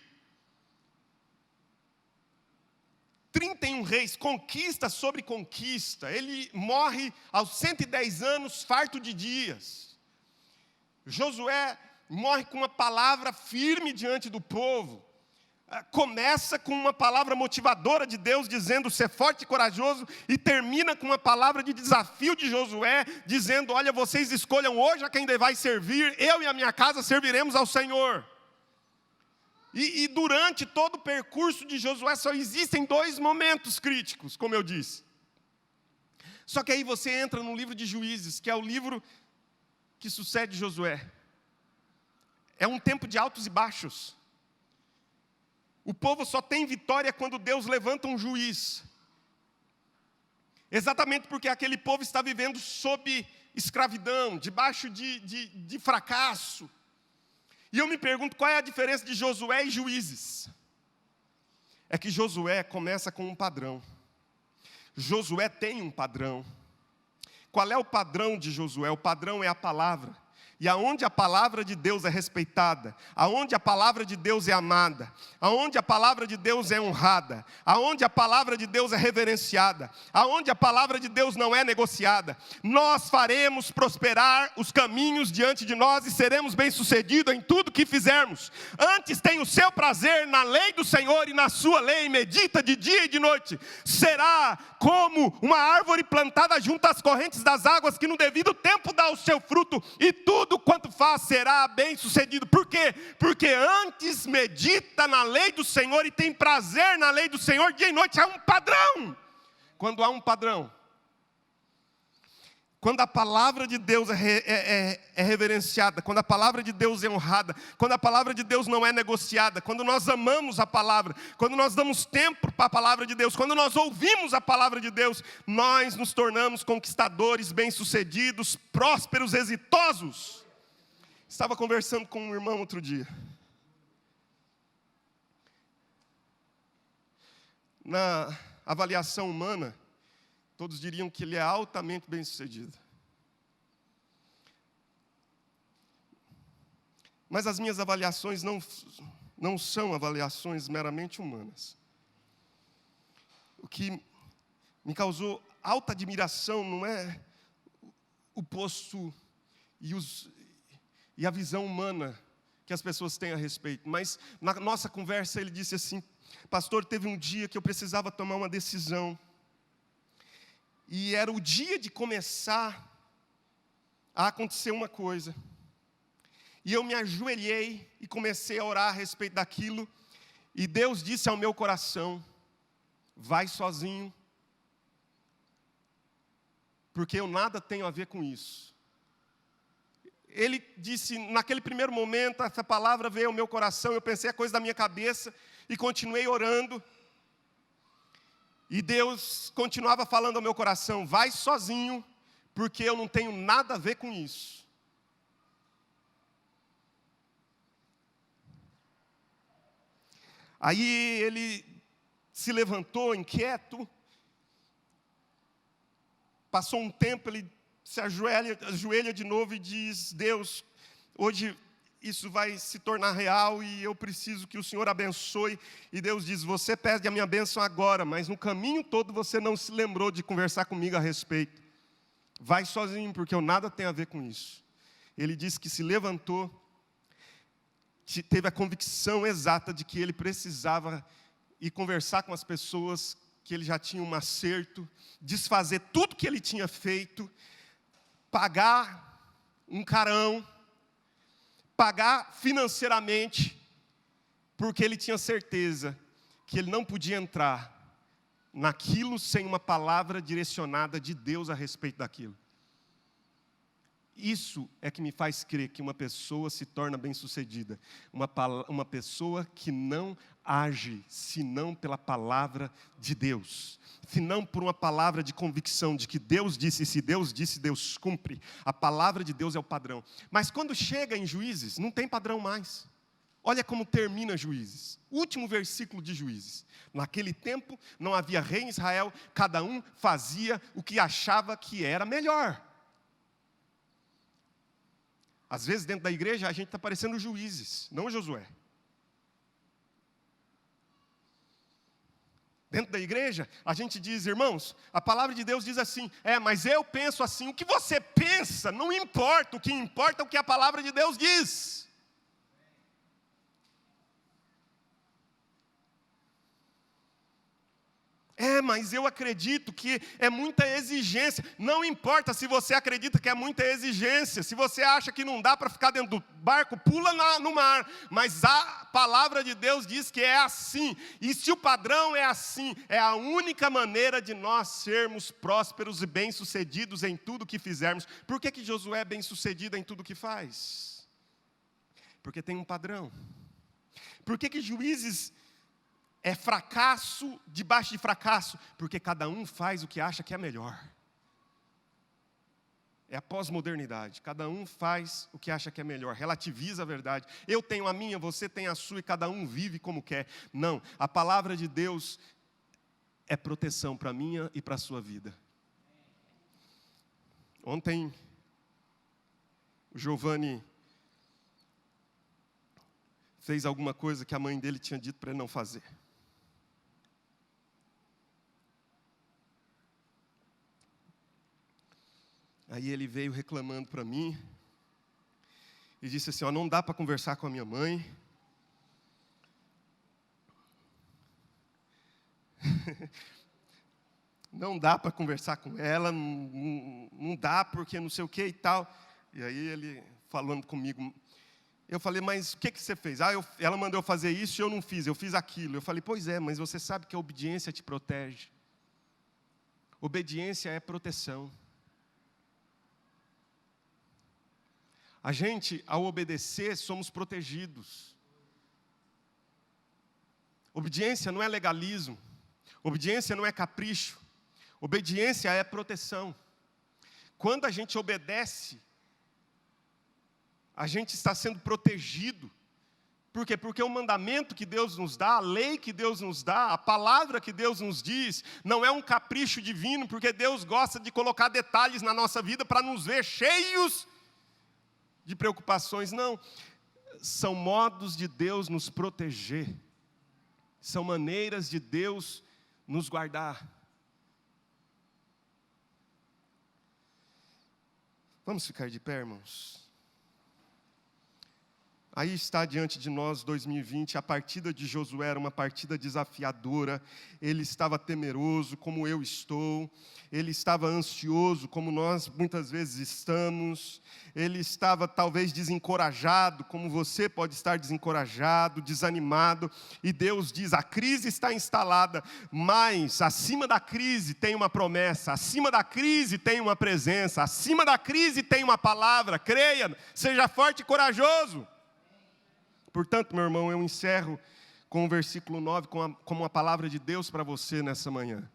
31 reis, conquista sobre conquista. Ele morre aos 110 anos, farto de dias. Josué morre com uma palavra firme diante do povo. Começa com uma palavra motivadora de Deus, dizendo, ser forte e corajoso, e termina com uma palavra de desafio de Josué, dizendo, olha, vocês escolham hoje a quem vai servir, eu e a minha casa serviremos ao Senhor. E durante todo o percurso de Josué, só existem 2 momentos críticos, como eu disse. Só que aí você entra no livro de Juízes, que é o livro que sucede Josué. É um tempo de altos e baixos. O povo só tem vitória quando Deus levanta um juiz. Exatamente porque aquele povo está vivendo sob escravidão, debaixo de fracasso. E eu me pergunto, qual é a diferença de Josué e Juízes? É que Josué começa com um padrão. Josué tem um padrão. Qual é o padrão de Josué? O padrão é a palavra. E aonde a palavra de Deus é respeitada, aonde a palavra de Deus é amada, aonde a palavra de Deus é honrada, aonde a palavra de Deus é reverenciada, aonde a palavra de Deus não é negociada, nós faremos prosperar os caminhos diante de nós e seremos bem-sucedidos em tudo que fizermos. Antes tem o seu prazer na lei do Senhor e na sua lei, medita de dia e de noite. Será como uma árvore plantada junto às correntes das águas, que no devido tempo dá o seu fruto, e tudo quanto faz será bem sucedido. Por quê? Porque antes medita na lei do Senhor e tem prazer na lei do Senhor, dia e noite. Há um padrão. Quando há um padrão, quando a palavra de Deus é reverenciada, quando a palavra de Deus é honrada, quando a palavra de Deus não é negociada, quando nós amamos a palavra, quando nós damos tempo para a palavra de Deus, quando nós ouvimos a palavra de Deus, nós nos tornamos conquistadores, bem-sucedidos, prósperos, exitosos. Estava conversando com um irmão outro dia. Na avaliação humana, todos diriam que ele é altamente bem-sucedido. Mas as minhas avaliações não são avaliações meramente humanas. O que me causou alta admiração não é o posto e a visão humana que as pessoas têm a respeito. Mas na nossa conversa ele disse assim, pastor, teve um dia que eu precisava tomar uma decisão. E era o dia de começar a acontecer uma coisa. E eu me ajoelhei e comecei a orar a respeito daquilo. E Deus disse ao meu coração, vai sozinho, porque eu nada tenho a ver com isso. Ele disse, naquele primeiro momento, essa palavra veio ao meu coração, eu pensei a coisa da minha cabeça e continuei orando. E Deus continuava falando ao meu coração, vai sozinho, porque eu não tenho nada a ver com isso. Aí ele se levantou inquieto, passou um tempo, ele se ajoelha de novo e diz, Deus, hoje isso vai se tornar real e eu preciso que o Senhor abençoe. E Deus diz, você pede a minha bênção agora, mas no caminho todo você não se lembrou de conversar comigo a respeito. Vai sozinho, porque eu nada tenho a ver com isso. Ele disse que se levantou, teve a convicção exata de que ele precisava ir conversar com as pessoas, que ele já tinha um acerto, desfazer tudo que ele tinha feito, pagar um carão, pagar financeiramente, porque ele tinha certeza que ele não podia entrar naquilo sem uma palavra direcionada de Deus a respeito daquilo. Isso é que me faz crer que uma pessoa se torna bem-sucedida. Uma pessoa que não age senão pela palavra de Deus. Senão por uma palavra de convicção de que Deus disse, e se Deus disse, Deus cumpre. A palavra de Deus é o padrão. Mas quando chega em Juízes, não tem padrão mais. Olha como termina Juízes. Último versículo de Juízes. Naquele tempo não havia rei em Israel, cada um fazia o que achava que era melhor. Às vezes dentro da igreja a gente está parecendo juízes, não Josué. Dentro da igreja, a gente diz, irmãos, a palavra de Deus diz assim, mas eu penso assim, o que você pensa não importa, o que importa é o que a palavra de Deus diz. Mas eu acredito que é muita exigência. Não importa se você acredita que é muita exigência. Se você acha que não dá para ficar dentro do barco, pula no mar. Mas a palavra de Deus diz que é assim. E se o padrão é assim, é a única maneira de nós sermos prósperos e bem-sucedidos em tudo que fizermos. Por que Josué é bem-sucedido em tudo que faz? Porque tem um padrão. Por que Juízes é fracasso debaixo de fracasso? Porque cada um faz o que acha que é melhor. É a pós-modernidade. Cada um faz o que acha que é melhor. Relativiza a verdade. Eu tenho a minha, você tem a sua e cada um vive como quer. Não, a palavra de Deus é proteção para a minha e para a sua vida. Ontem, o Giovanni fez alguma coisa que a mãe dele tinha dito para ele não fazer. Aí ele veio reclamando para mim e disse assim, não dá para conversar com a minha mãe. Não dá para conversar com ela, não dá porque não sei o que e tal. E aí ele falando comigo, eu falei, mas o que você fez? Ela mandou eu fazer isso e eu não fiz, eu fiz aquilo. Eu falei, pois é, mas você sabe que a obediência te protege. Obediência é proteção. A gente, ao obedecer, somos protegidos. Obediência não é legalismo. Obediência não é capricho. Obediência é proteção. Quando a gente obedece, a gente está sendo protegido. Por quê? Porque o mandamento que Deus nos dá, a lei que Deus nos dá, a palavra que Deus nos diz, não é um capricho divino, porque Deus gosta de colocar detalhes na nossa vida para nos ver cheios de preocupações. Não, são modos de Deus nos proteger, são maneiras de Deus nos guardar. Vamos ficar de pé, irmãos? Aí está diante de nós 2020, a partida de Josué era uma partida desafiadora, ele estava temeroso como eu estou, ele estava ansioso como nós muitas vezes estamos, ele estava talvez desencorajado como você pode estar desencorajado, desanimado, e Deus diz, a crise está instalada, mas acima da crise tem uma promessa, acima da crise tem uma presença, acima da crise tem uma palavra, creia, seja forte e corajoso. Portanto, meu irmão, eu encerro com o versículo 9, como uma palavra de Deus para você nessa manhã.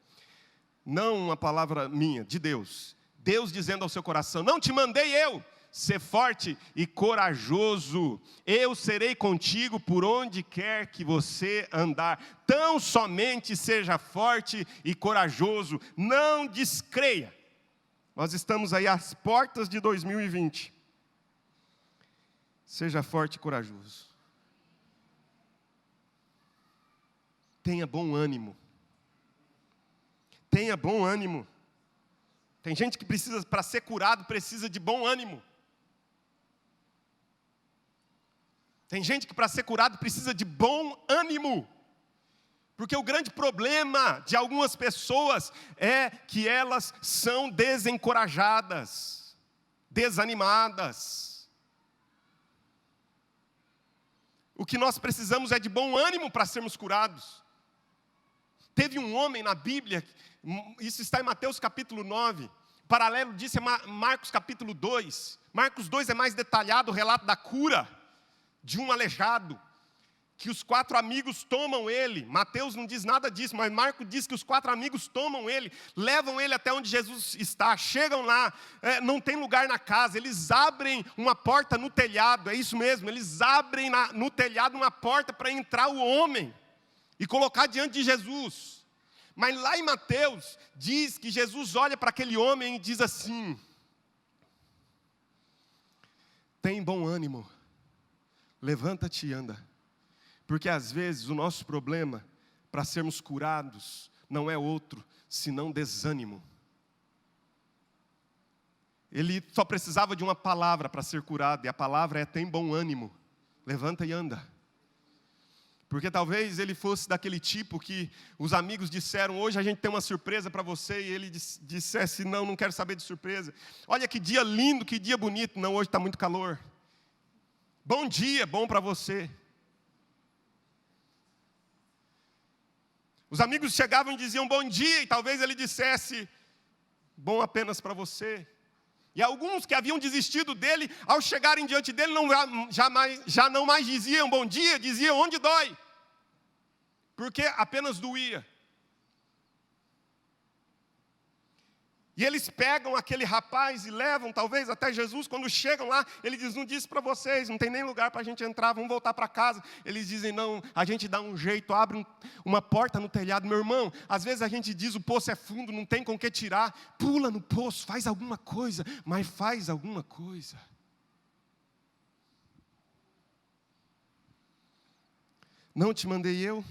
Não uma palavra minha, de Deus. Deus dizendo ao seu coração, não te mandei eu, ser forte e corajoso. Eu serei contigo por onde quer que você andar. Tão somente seja forte e corajoso, não descreia. Nós estamos aí às portas de 2020. Seja forte e corajoso. Tenha bom ânimo. Tenha bom ânimo. Tem gente que precisa, para ser curado, precisa de bom ânimo. Tem gente que para ser curado precisa de bom ânimo. Porque o grande problema de algumas pessoas é que elas são desencorajadas, desanimadas. O que nós precisamos é de bom ânimo para sermos curados. Teve um homem na Bíblia, isso está em Mateus capítulo 9, paralelo disso é Marcos capítulo 2. Marcos 2 é mais detalhado o relato da cura de um aleijado, que os 4 amigos tomam ele. Mateus não diz nada disso, mas Marcos diz que os 4 amigos tomam ele, levam ele até onde Jesus está, chegam lá, não tem lugar na casa, eles abrem uma porta no telhado, é isso mesmo, eles abrem no telhado uma porta para entrar o homem e colocar diante de Jesus. Mas lá em Mateus, diz que Jesus olha para aquele homem e diz assim, tem bom ânimo, levanta-te e anda. Porque às vezes o nosso problema para sermos curados não é outro, senão desânimo. Ele só precisava de uma palavra para ser curado, e a palavra é: tem bom ânimo, levanta e anda. Porque talvez ele fosse daquele tipo que os amigos disseram: hoje a gente tem uma surpresa para você, e ele dissesse: não quero saber de surpresa. Olha que dia lindo, que dia bonito. Não, hoje está muito calor. Bom dia, bom para você. Os amigos chegavam e diziam bom dia, e talvez ele dissesse: bom apenas para você. E alguns que haviam desistido dele, ao chegarem diante dele, já não mais diziam bom dia, diziam onde dói. Porque apenas doía. E eles pegam aquele rapaz e levam, talvez, até Jesus. Quando chegam lá, ele diz: não disse para vocês, não tem nem lugar para a gente entrar, vamos voltar para casa. Eles dizem: não, a gente dá um jeito, abre uma porta no telhado. Meu irmão, às vezes a gente diz: o poço é fundo, não tem com o que tirar. Pula no poço, faz alguma coisa, mas faz alguma coisa. Não te mandei eu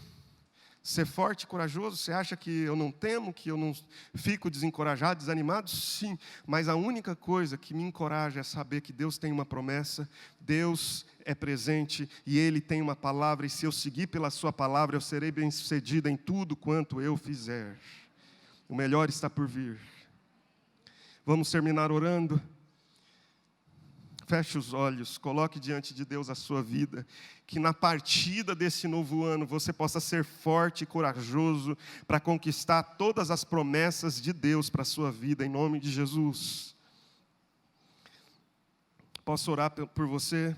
ser forte e corajoso? Você acha que eu não temo, que eu não fico desencorajado, desanimado? Sim, mas a única coisa que me encoraja é saber que Deus tem uma promessa, Deus é presente e Ele tem uma palavra, e se eu seguir pela sua palavra, eu serei bem-sucedido em tudo quanto eu fizer. O melhor está por vir. Vamos terminar orando? Feche os olhos, coloque diante de Deus a sua vida, que na partida desse novo ano você possa ser forte e corajoso para conquistar todas as promessas de Deus para a sua vida, em nome de Jesus. Posso orar por você?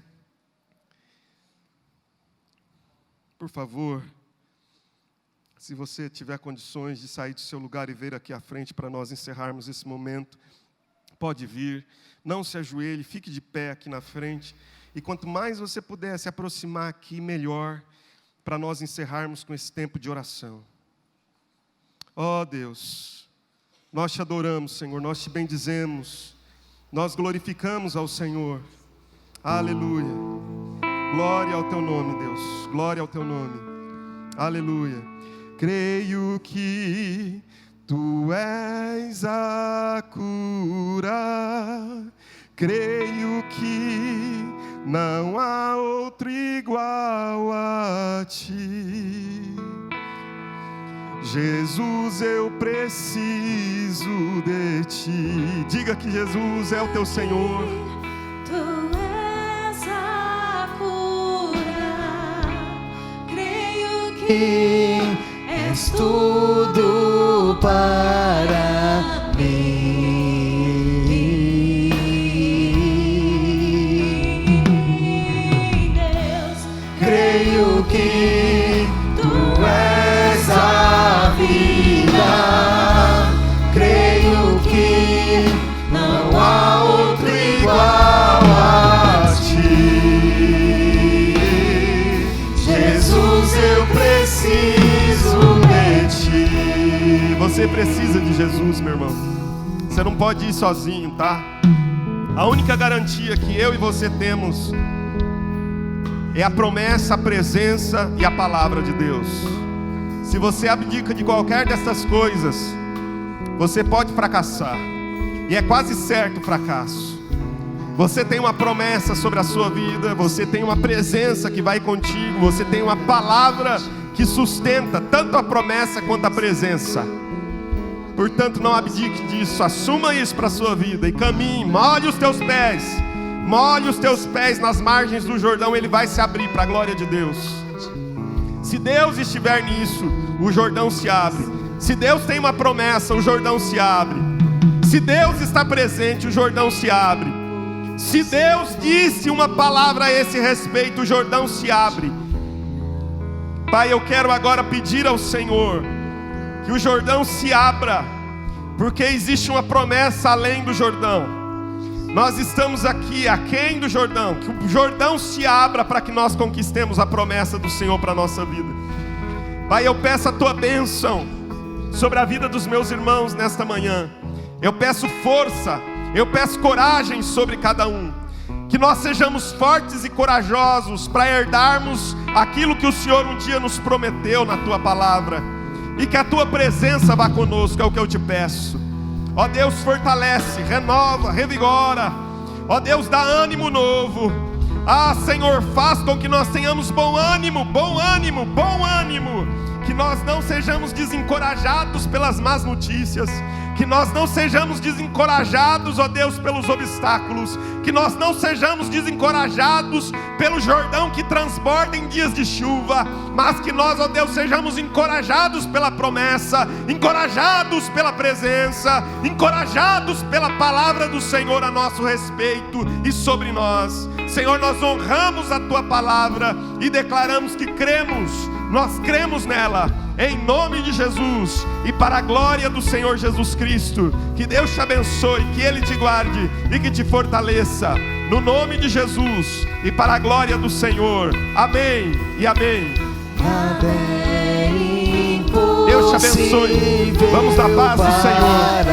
Por favor, se você tiver condições de sair do seu lugar e vir aqui à frente para nós encerrarmos esse momento, pode vir, não se ajoelhe, fique de pé aqui na frente. E quanto mais você puder se aproximar aqui, melhor, para nós encerrarmos com esse tempo de oração. Ó Deus, nós te adoramos, Senhor, nós te bendizemos, nós glorificamos ao Senhor. Aleluia. Glória ao teu nome, Deus, glória ao teu nome. Aleluia. Creio que Tu és a cura, creio que não há outro igual a Ti. Jesus, eu preciso de Ti. Diga que Jesus é o teu Senhor. Tu és a cura, creio que és tudo para mim, Deus. Creio que Tu és a vida, creio que não há outro igual a Ti. Jesus, eu preciso de Ti. Você precisa de Jesus, meu irmão. Você não pode ir sozinho, tá? A única garantia que eu e você temos é a promessa, a presença e a palavra de Deus. Se você abdica de qualquer dessas coisas, você pode fracassar. E é quase certo o fracasso. Você tem uma promessa sobre a sua vida, você tem uma presença que vai contigo, você tem uma palavra que sustenta tanto a promessa quanto a presença. Portanto, não abdique disso, assuma isso para a sua vida e caminhe, molhe os teus pés nas margens do Jordão, ele vai se abrir para a glória de Deus. Se Deus estiver nisso, o Jordão se abre. Se Deus tem uma promessa, o Jordão se abre. Se Deus está presente, o Jordão se abre. Se Deus disse uma palavra a esse respeito, o Jordão se abre. Pai, eu quero agora pedir ao Senhor que o Jordão se abra, porque existe uma promessa além do Jordão. Nós estamos aqui aquém do Jordão, que o Jordão se abra para que nós conquistemos a promessa do Senhor para a nossa vida. Pai, eu peço a Tua bênção sobre a vida dos meus irmãos nesta manhã. Eu peço força, eu peço coragem sobre cada um. Que nós sejamos fortes e corajosos para herdarmos aquilo que o Senhor um dia nos prometeu na Tua palavra. E que a Tua presença vá conosco, é o que eu te peço. Ó Deus, fortalece, renova, revigora. Ó Deus, dá ânimo novo. Ah, Senhor, faz com que nós tenhamos bom ânimo, bom ânimo, bom ânimo. Que nós não sejamos desencorajados pelas más notícias. Que nós não sejamos desencorajados, ó Deus, pelos obstáculos. Que nós não sejamos desencorajados pelo Jordão que transborda em dias de chuva. Mas que nós, ó Deus, sejamos encorajados pela promessa, encorajados pela presença, encorajados pela palavra do Senhor a nosso respeito e sobre nós. Senhor, nós honramos a Tua palavra e declaramos que cremos, nós cremos nela, em nome de Jesus e para a glória do Senhor Jesus Cristo. Que Deus te abençoe, que Ele te guarde e que te fortaleça, no nome de Jesus e para a glória do Senhor. Amém e amém. Amém. Deus te abençoe. Vamos na paz do Senhor.